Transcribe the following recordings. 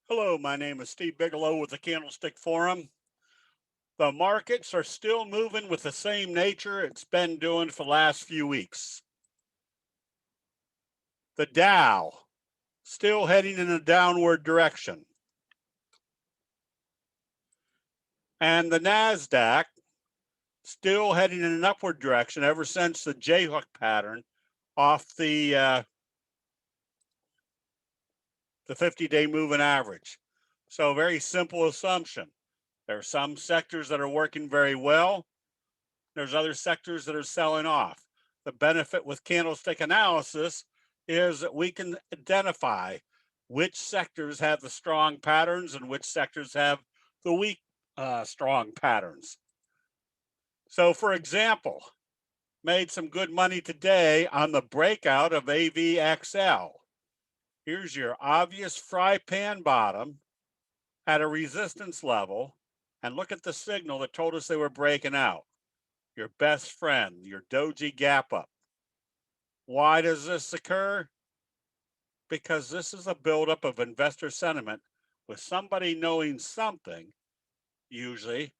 Hello, my name is Steve Bigelow with the Candlestick Forum. The markets are still moving with the same nature it's been doing for the last few weeks. The Dow still heading in a downward direction. And the NASDAQ still heading in an upward direction ever since the J-hook pattern off the 50-day moving average. So very simple assumption. There are some sectors that are working very well. There's other sectors that are selling off. The benefit with candlestick analysis is that we can identify which sectors have the strong patterns and which sectors have the weak strong patterns. So for example, made some good money today on the breakout of AVXL. Here's your obvious fry pan bottom at a resistance level, and look at the signal that told us they were breaking out. Your best friend, your Doji gap up. Why does this occur? Because this is a buildup of investor sentiment with somebody knowing something, usually,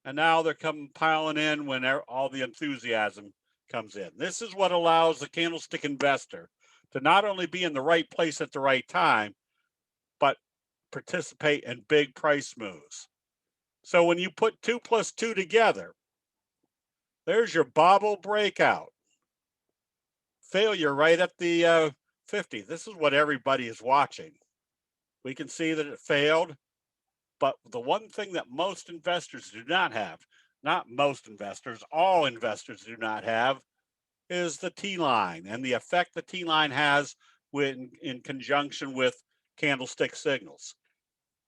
and now they're piling in when all the enthusiasm comes in. This is what allows the candlestick investor to not only be in the right place at the right time, but participate in big price moves. So when you put 2 plus 2 together, there's your bobble breakout. Failure right at the 50. This is what everybody is watching. We can see that it failed, but the one thing that most investors do not have, not most investors, all investors do not have, is the T-line and the effect the T-line has when in conjunction with candlestick signals.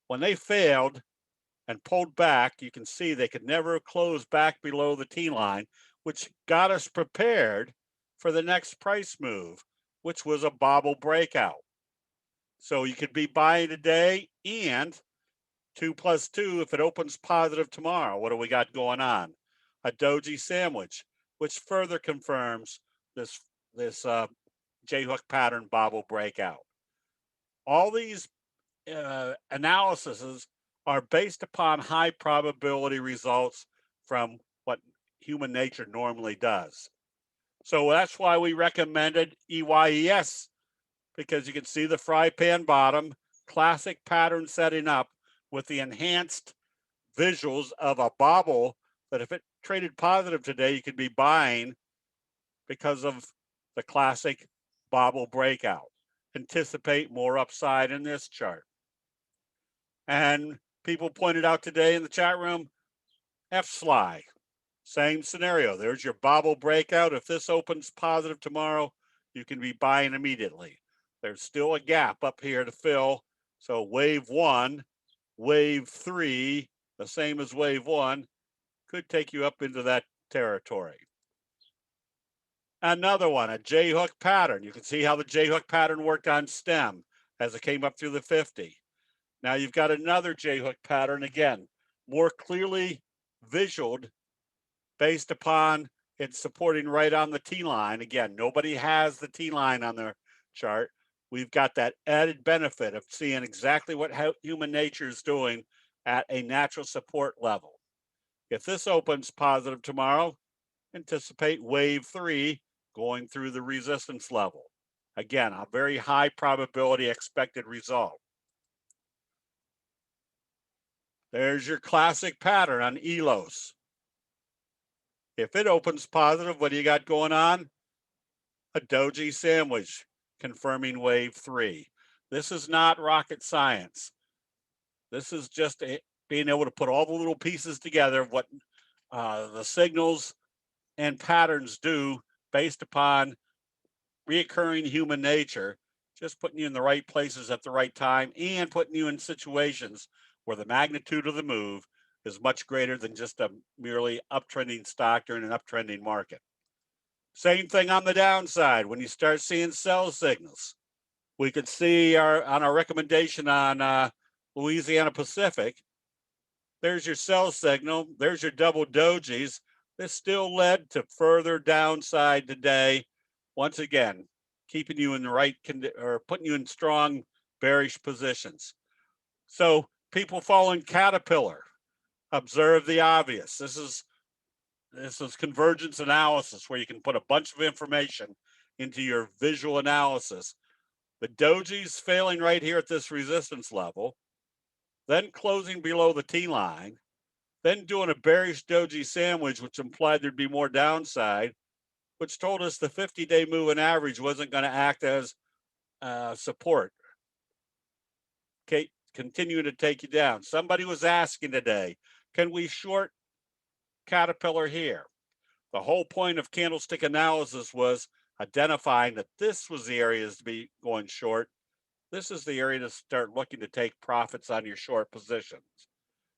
When they failed and pulled back, you can see they could never close back below the T-line, which got us prepared for the next price move, which was a bobble breakout. So you could be buying today and 2 plus 2 if it opens positive tomorrow. What do we got going on? A Doji sandwich, which further confirms this J-hook pattern bobble breakout. All these analyses are based upon high probability results from what human nature normally does. So that's why we recommended EYES, because you can see the fry pan bottom, classic pattern setting up with the enhanced visuals of a bobble that if it traded positive today, you could be buying because of the classic bobble breakout. Anticipate more upside in this chart. And people pointed out today in the chat room, FSLY, same scenario. There's your bobble breakout. If this opens positive tomorrow, you can be buying immediately. There's still a gap up here to fill. So wave 1, wave 3, the same as wave 1, could take you up into that territory. Another one, a J-hook pattern. You can see how the J-hook pattern worked on STEM as it came up through the 50. Now you've got another J-hook pattern, again, more clearly visualed based upon it supporting right on the T-line. Again, nobody has the T-line on their chart. We've got that added benefit of seeing exactly what human nature is doing at a natural support level. If this opens positive tomorrow, anticipate wave 3 going through the resistance level. Again, a very high probability expected result. There's your classic pattern on ELOS. If it opens positive, what do you got going on? A Doji sandwich confirming wave 3. This is not rocket science. This is just being able to put all the little pieces together of what the signals and patterns do based upon reoccurring human nature, just putting you in the right places at the right time and putting you in situations where the magnitude of the move is much greater than just a merely uptrending stock during an uptrending market. Same thing on the downside. When you start seeing sell signals, we could see on our recommendation on Louisiana Pacific, there's your sell signal, there's your double dojis. This still led to further downside today. Once again, keeping you in the right or putting you in strong bearish positions. So people following Caterpillar, observe the obvious. This is convergence analysis where you can put a bunch of information into your visual analysis. The Doji's failing right here at this resistance level, then closing below the T line, then doing a bearish Doji sandwich, which implied there'd be more downside, which told us the 50-day moving average wasn't going to act as support. Okay, continuing to take you down. Somebody was asking today, can we short Caterpillar here? The whole point of candlestick analysis was identifying that this was the areas to be going short. This is the area to start looking to take profits on your short positions.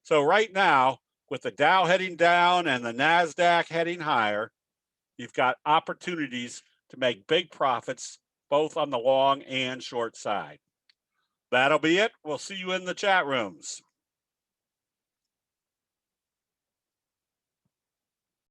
So right now, with the Dow heading down and the NASDAQ heading higher, you've got opportunities to make big profits both on the long and short side. That'll be it. We'll see you in the chat rooms.